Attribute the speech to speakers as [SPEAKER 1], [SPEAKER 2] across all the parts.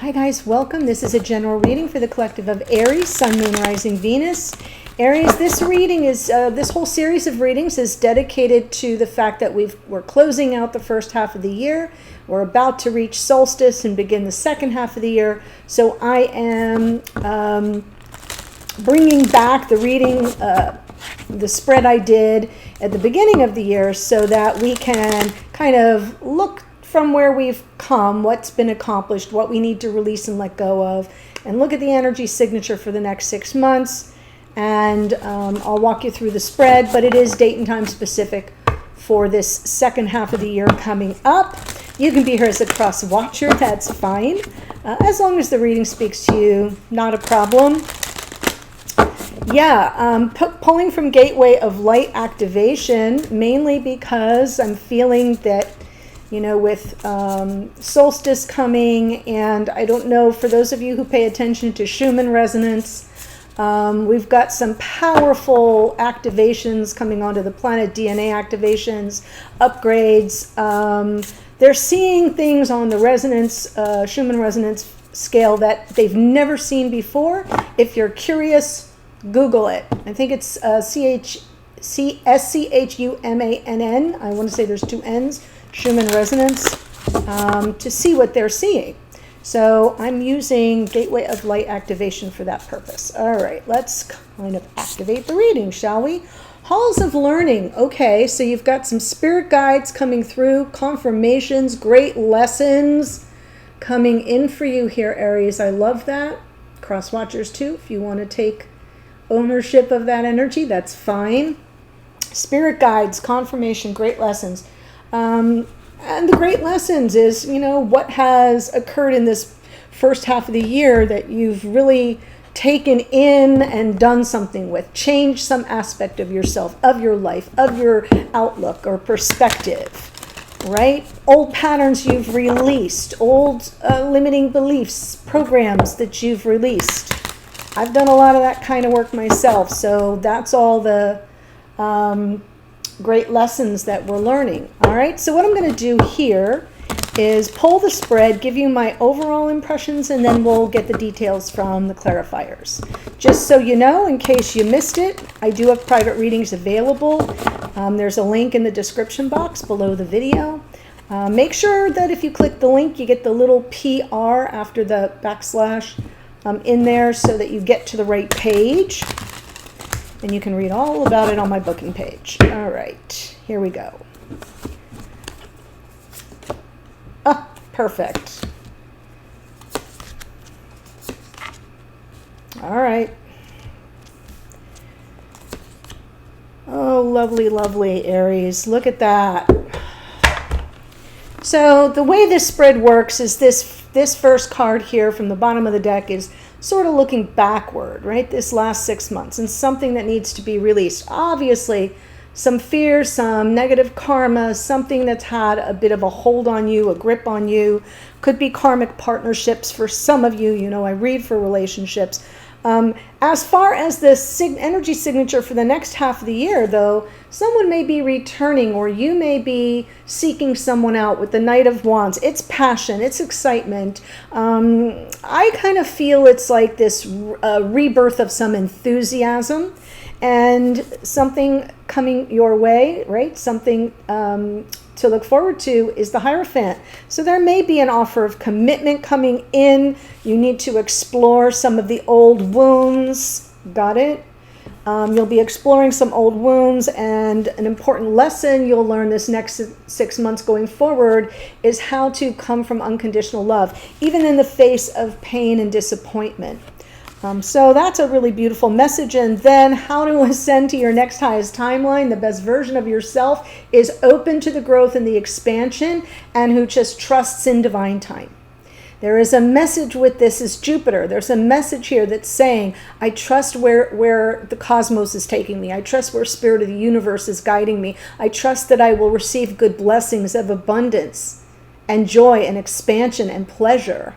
[SPEAKER 1] Hi guys, welcome. This is a general reading for the collective of Aries, Sun, Moon, Rising, Venus. Aries, this reading is, this whole series of readings is dedicated to the fact that we're closing out the first half of the year. We're about to reach solstice and begin the second half of the year. So I am bringing back the reading, the spread I did at the beginning of the year so that we can kind of look from where we've come, what's been accomplished, what we need to release and let go of, and look at the energy signature for the next 6 months. And I'll walk you through the spread, but it is date and time specific for this second half of the year coming up. You can be here as a cross watcher, that's fine. As long as the reading speaks to you, not a problem. Yeah, pulling from Gateway of Light activation, mainly because I'm feeling that, you know, with solstice coming, and I don't know, for those of you who pay attention to Schumann resonance, we've got some powerful activations coming onto the planet, DNA activations, upgrades. They're seeing things on the resonance, Schumann resonance scale that they've never seen before. If you're curious, Google it. I think it's SCHUMANN. I want to say there's 2 N's. Schumann resonance, to see what they're seeing. So I'm using Gateway of Light activation for that purpose. All right, let's kind of activate the reading, shall we? Halls of Learning. Okay, so you've got some spirit guides coming through, confirmations, great lessons coming in for you here, Aries. I love that. Cross watchers too, if you want to take ownership of that energy, that's fine. Spirit guides, confirmation, great lessons. And the great lessons is, you know, what has occurred in this first half of the year that you've really taken in and done something with, changed some aspect of yourself, of your life, of your outlook or perspective, right? Old patterns you've released, old limiting beliefs, programs that you've released. I've done a lot of that kind of work myself, so that's all the great lessons that we're learning. All right, so what I'm going to do here is pull the spread, give you my overall impressions, and then we'll get the details from the clarifiers. Just so you know, in case you missed it, I do have private readings available. There's a link in the description box below the video. Make sure that if you click the link, you get the little PR after the backslash in there so that you get to the right page. And you can read all about it on my booking page. All right, here we go. Ah, perfect. All right. Oh, lovely, lovely, Aries. Look at that. So the way this spread works is this first card here from the bottom of the deck is sort of looking backward, right? This last 6 months, and something that needs to be released. Obviously, some fear, some negative karma, something that's had a bit of a hold on you, a grip on you. Could be karmic partnerships for some of you. You know, I read for relationships. As far as the energy signature for the next half of the year, though, someone may be returning, or you may be seeking someone out with the Knight of Wands. It's passion, it's excitement. I kind of feel it's like this rebirth of some enthusiasm and something coming your way, right? Something to look forward to is the Hierophant. So there may be an offer of commitment coming in. You need to explore some of the old wounds. Got it? You'll be exploring some old wounds, and an important lesson you'll learn this next 6 months going forward is how to come from unconditional love, even in the face of pain and disappointment. So that's a really beautiful message. And then how to ascend to your next highest timeline. The best version of yourself is open to the growth and the expansion, and who just trusts in divine time. There is a message with this is Jupiter. There's a message here that's saying, I trust where the cosmos is taking me. I trust where spirit of the universe is guiding me. I trust that I will receive good blessings of abundance and joy and expansion and pleasure.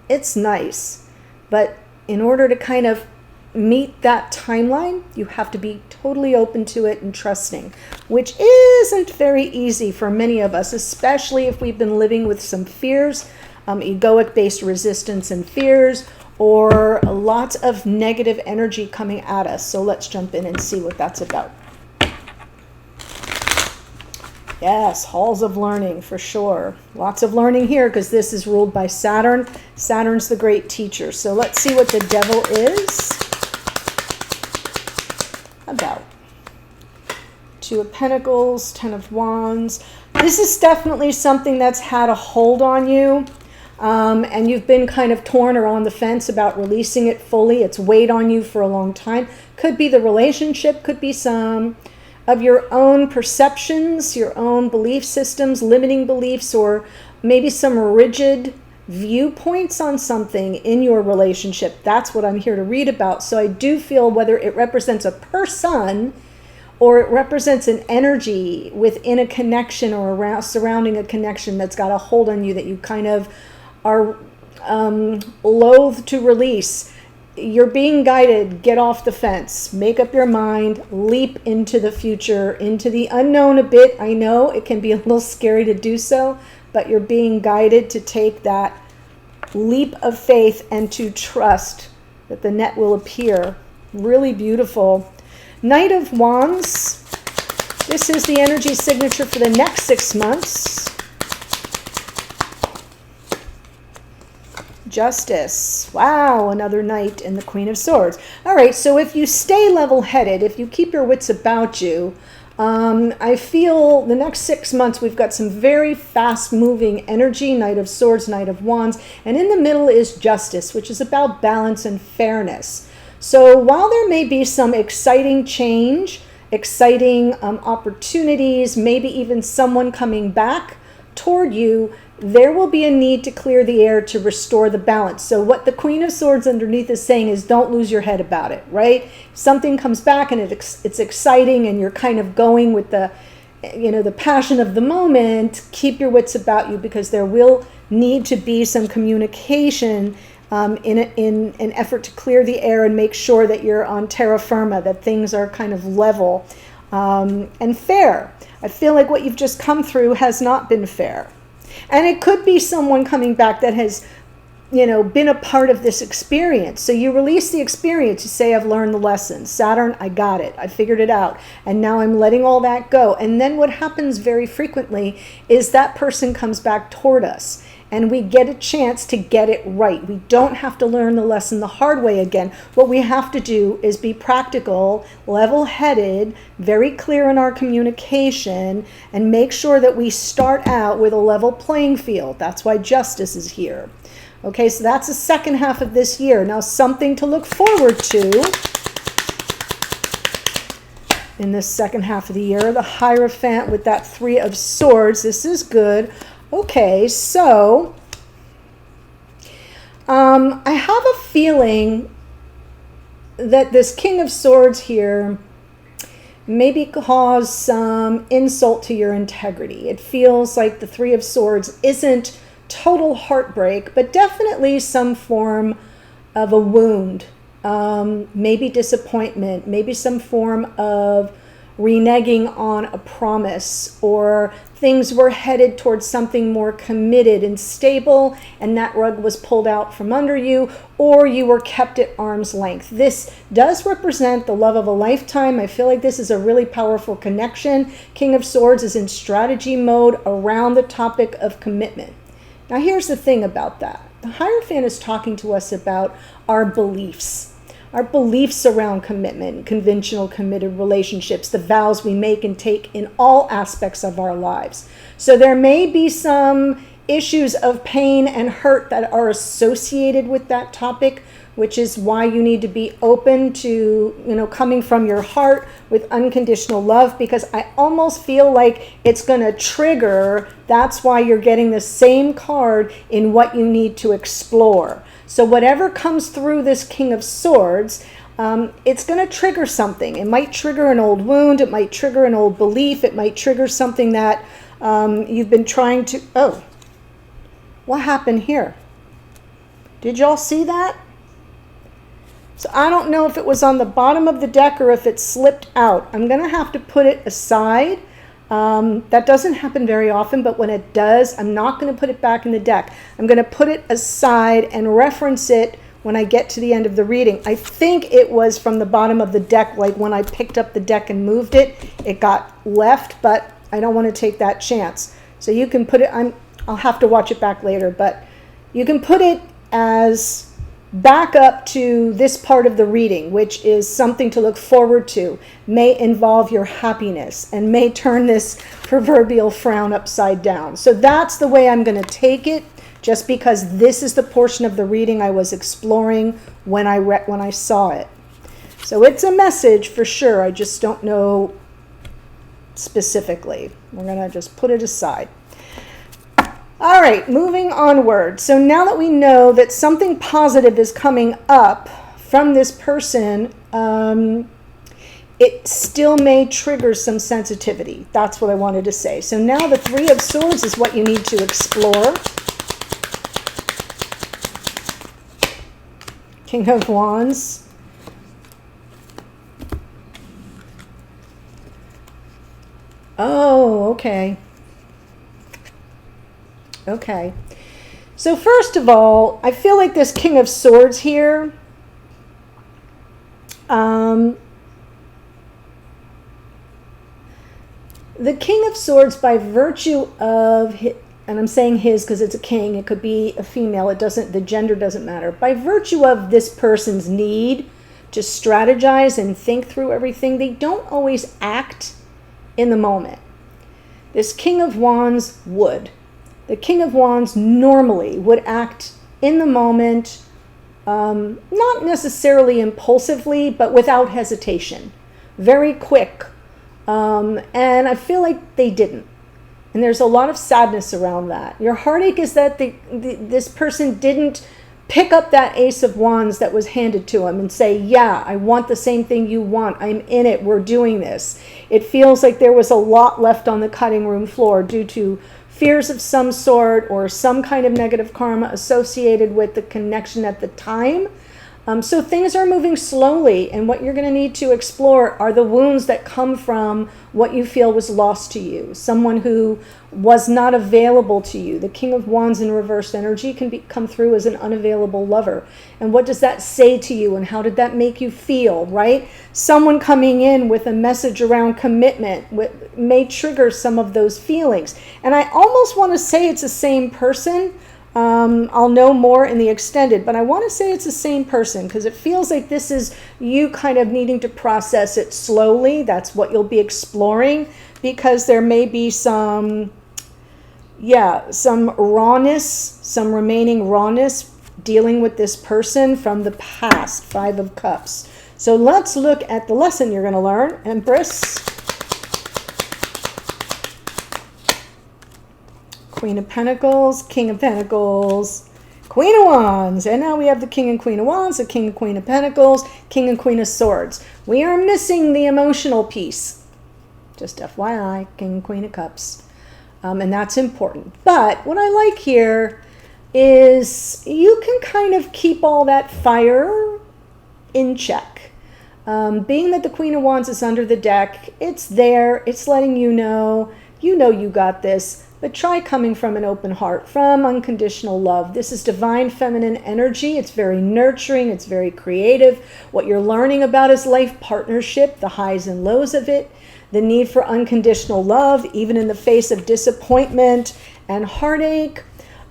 [SPEAKER 1] It's nice, but in order to kind of meet that timeline, you have to be totally open to it and trusting, which isn't very easy for many of us, especially if we've been living with some fears, egoic-based resistance and fears, or lots of negative energy coming at us. So let's jump in and see what that's about. Yes, halls of learning for sure. Lots of learning here because this is ruled by Saturn. Saturn's the great teacher. So let's see what the devil is about. Two of Pentacles, Ten of Wands. This is definitely something that's had a hold on you. And you've been kind of torn or on the fence about releasing it fully. It's weighed on you for a long time. Could be the relationship, could be some of your own perceptions, your own belief systems, limiting beliefs, or maybe some rigid viewpoints on something in your relationship. That's what I'm here to read about. So I do feel whether it represents a person or it represents an energy within a connection or around surrounding a connection that's got a hold on you that you kind of are loath to release. You're being guided. Get off the fence. Make up your mind. Leap into the future, into the unknown a bit. I know it can be a little scary to do so, but you're being guided to take that leap of faith and to trust that the net will appear. Really beautiful. Knight of Wands. This is the energy signature for the next 6 months. Justice. Wow, another knight and the Queen of Swords. All right, so if you stay level-headed, if you keep your wits about you, I feel the next 6 months we've got some very fast-moving energy, Knight of Swords, Knight of Wands, and in the middle is Justice, which is about balance and fairness. So while there may be some exciting change, exciting opportunities, maybe even someone coming back toward you, there will be a need to clear the air to restore the balance. So what the Queen of Swords underneath is saying is don't lose your head about it, right? Something comes back and it's exciting and you're kind of going with the, the passion of the moment. Keep your wits about you because there will need to be some communication in an effort to clear the air and make sure that you're on terra firma, that things are kind of level and fair. I feel like what you've just come through has not been fair. And it could be someone coming back that has, been a part of this experience. So you release the experience. You say, I've learned the lesson. Saturn, I got it. I figured it out. And now I'm letting all that go. And then what happens very frequently is that person comes back toward us. And we get a chance to get it right. We don't have to learn the lesson the hard way again. What we have to do is be practical, level-headed, very clear in our communication, and make sure that we start out with a level playing field. That's why Justice is here. Okay, so that's the second half of this year. Now, something to look forward to in this second half of the year. The Hierophant with that Three of Swords. This is good. Okay, so I have a feeling that this King of Swords here maybe cause some insult to your integrity. It feels like the Three of Swords isn't total heartbreak, but definitely some form of a wound, maybe disappointment, maybe some form of reneging on a promise, or things were headed towards something more committed and stable and that rug was pulled out from under you, or you were kept at arm's length. This does represent the love of a lifetime. I feel like this is a really powerful connection. King of Swords is in strategy mode around the topic of commitment. Now here's the thing about that. The Hierophant is talking to us about our beliefs around commitment, conventional committed relationships, the vows we make and take in all aspects of our lives. So there may be some issues of pain and hurt that are associated with that topic, which is why you need to be open to, coming from your heart with unconditional love, because I almost feel like it's going to trigger. That's why you're getting the same card in what you need to explore. So whatever comes through this King of Swords, it's going to trigger something. It might trigger an old wound. It might trigger an old belief. It might trigger something that you've been trying to... Oh, what happened here? Did y'all see that? So I don't know if it was on the bottom of the deck or if it slipped out. I'm going to have to put it aside That doesn't happen very often, but when it does, I'm not going to put it back in the deck. I'm going to put it aside and reference it when I get to the end of the reading. I think it was from the bottom of the deck, like when I picked up the deck and moved it, it got left, but I don't want to take that chance. So you can put it, I'll have to watch it back later, but you can put it as back up to this part of the reading, which is something to look forward to, may involve your happiness, and may turn this proverbial frown upside down. So that's the way I'm going to take it, just because this is the portion of the reading I was exploring when I saw it. So it's a message for sure. I just don't know specifically. We're going to just put it aside. All right, moving onward. So now that we know that something positive is coming up from this person, it still may trigger some sensitivity. That's what I wanted to say. So now the Three of Swords is what you need to explore. King of Wands. Oh, okay. Okay. So first of all, I feel like this King of Swords here, the King of Swords, by virtue of, and I'm saying his because it's a king, it could be a female, the gender doesn't matter. By virtue of this person's need to strategize and think through everything, they don't always act in the moment. This King of Wands would. The King of Wands normally would act in the moment, not necessarily impulsively, but without hesitation. Very quick. And I feel like they didn't. And there's a lot of sadness around that. Your heartache is that this person didn't pick up that Ace of Wands that was handed to him and say, yeah, I want the same thing you want. I'm in it. We're doing this. It feels like there was a lot left on the cutting room floor due to fears of some sort or some kind of negative karma associated with the connection at the time. So things are moving slowly, and what you're going to need to explore are the wounds that come from what you feel was lost to you, someone who was not available to you. The King of Wands in reversed energy can come through as an unavailable lover. And what does that say to you, and how did that make you feel, right? Someone coming in with a message around commitment may trigger some of those feelings. And I almost want to say it's the same person. I'll know more in the extended, but I want to say it's the same person because it feels like this is you kind of needing to process it slowly. That's what you'll be exploring, because there may be some rawness, some remaining rawness dealing with this person from the past. Five of Cups. So let's look at the lesson you're going to learn, Empress. Queen of Pentacles, King of Pentacles, Queen of Wands. And now we have the King and Queen of Wands, the King and Queen of Pentacles, King and Queen of Swords. We are missing the emotional piece. Just FYI, King and Queen of Cups. And that's important. But what I like here is you can kind of keep all that fire in check. Being that the Queen of Wands is under the deck, it's there. It's letting you know you got this. But try coming from an open heart, from unconditional love. This is divine feminine energy. It's very nurturing. It's very creative. What you're learning about is life partnership, the highs and lows of it, the need for unconditional love, even in the face of disappointment and heartache.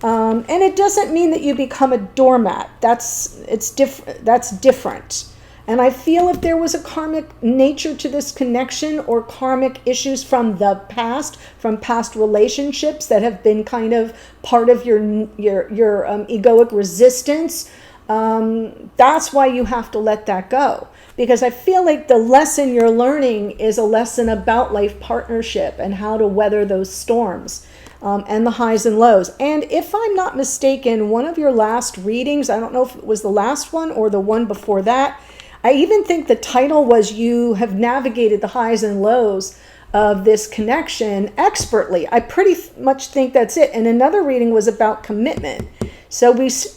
[SPEAKER 1] And it doesn't mean that you become a doormat. That's different. And I feel if there was a karmic nature to this connection, or karmic issues from the past, from past relationships that have been kind of part of your egoic resistance, that's why you have to let that go. Because I feel like the lesson you're learning is a lesson about life partnership and how to weather those storms. And the highs and lows. And if I'm not mistaken, one of your last readings, I don't know if it was the last one or the one before that, I even think the title was You Have Navigated the Highs and Lows of This Connection Expertly. I pretty much think that's it. And another reading was about commitment. So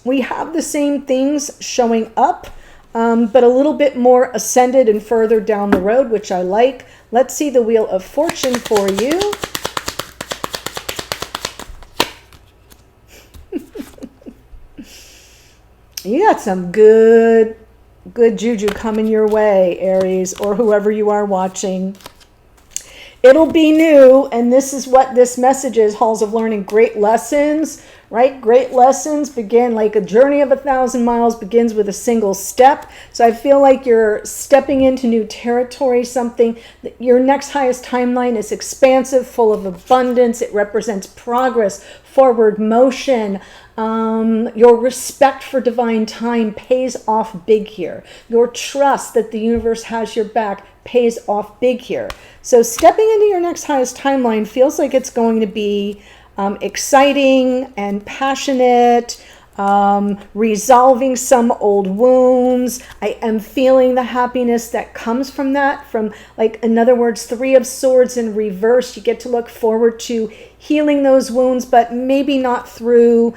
[SPEAKER 1] we have the same things showing up, but a little bit more ascended and further down the road, which I like. Let's see the Wheel of Fortune for you. You got some good juju coming your way, Aries, or whoever you are watching. It'll be new, and this is what this message is, Halls of Learning. Great lessons, right? Great lessons begin like a journey of 1,000 miles begins with a single step. So I feel like you're stepping into new territory, something that your next highest timeline is expansive, full of abundance. It represents progress, forward motion. Your respect for divine time pays off big here. Your trust that the universe has your back pays off big here. So stepping into your next highest timeline feels like it's going to be exciting and passionate, resolving some old wounds. I am feeling the happiness that comes from that, from, like, in other words, 3 of Swords in reverse. You get to look forward to healing those wounds, but maybe not through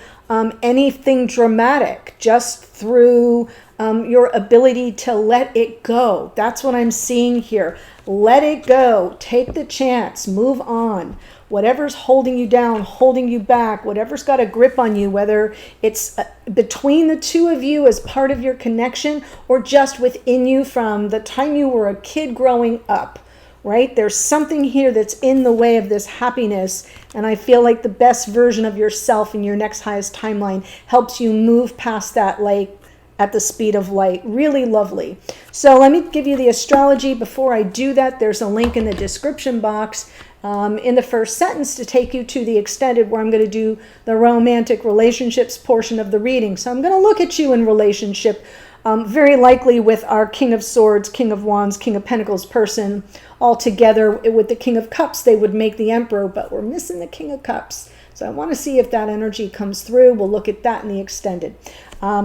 [SPEAKER 1] anything dramatic, just through your ability to let it go. That's what I'm seeing here. Let it go. Take the chance. Move on. Whatever's holding you down, holding you back, whatever's got a grip on you, whether it's between the two of you as part of your connection or just within you from the time you were a kid growing up, right? There's something here that's in the way of this happiness, and I feel like the best version of yourself in your next highest timeline helps you move past that, like, at the speed of light. Really lovely. So let me give you the astrology. Before I do that, there's a link in the description box in the first sentence to take you to the extended, where I'm going to do the romantic relationships portion of the reading. So I'm going to look at you in relationship, very likely with our King of Swords, King of Wands, King of Pentacles person all together. With the King of Cups, they would make the Emperor, but we're missing the King of Cups. So I want to see if that energy comes through. We'll look at that in the extended.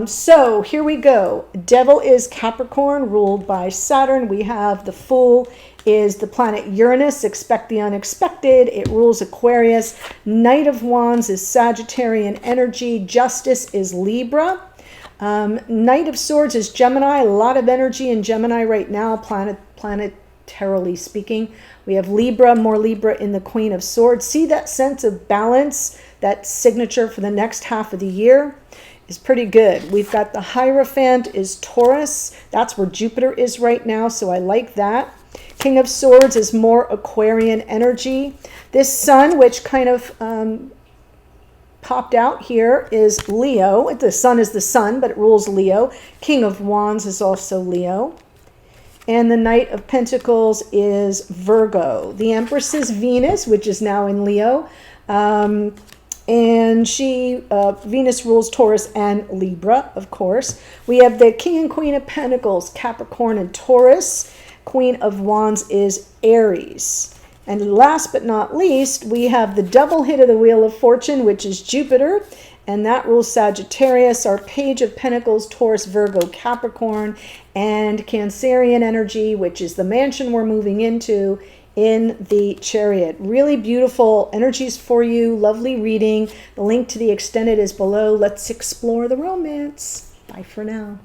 [SPEAKER 1] So here we go. Devil is Capricorn, ruled by Saturn. We have the Fool is the planet Uranus. Expect the unexpected. It rules Aquarius. Knight of Wands is Sagittarian energy. Justice is Libra. Knight of Swords is Gemini. A lot of energy in Gemini right now, planetarily speaking. We have Libra, more Libra in the Queen of Swords. See that sense of balance, that signature for the next half of the year is pretty good. We've got the Hierophant is Taurus. That's where Jupiter is right now, so I like that. King of Swords is more Aquarian energy. This Sun, which kind of popped out here, is Leo. The Sun is the Sun, but it rules Leo. King of Wands is also Leo. And the Knight of Pentacles is Virgo. The Empress is Venus, which is now in Leo. And Venus rules Taurus and Libra, of course. We have the King and Queen of Pentacles, Capricorn and Taurus. Queen of Wands is Aries. And last but not least, we have the double hit of the Wheel of Fortune, which is Jupiter, and that rules Sagittarius. Our Page of Pentacles, Taurus, Virgo, Capricorn, and Cancerian energy, which is the mansion we're moving into, in the Chariot. Really beautiful energies for you. Lovely reading. The link to the extended is below. Let's explore the romance. Bye for now.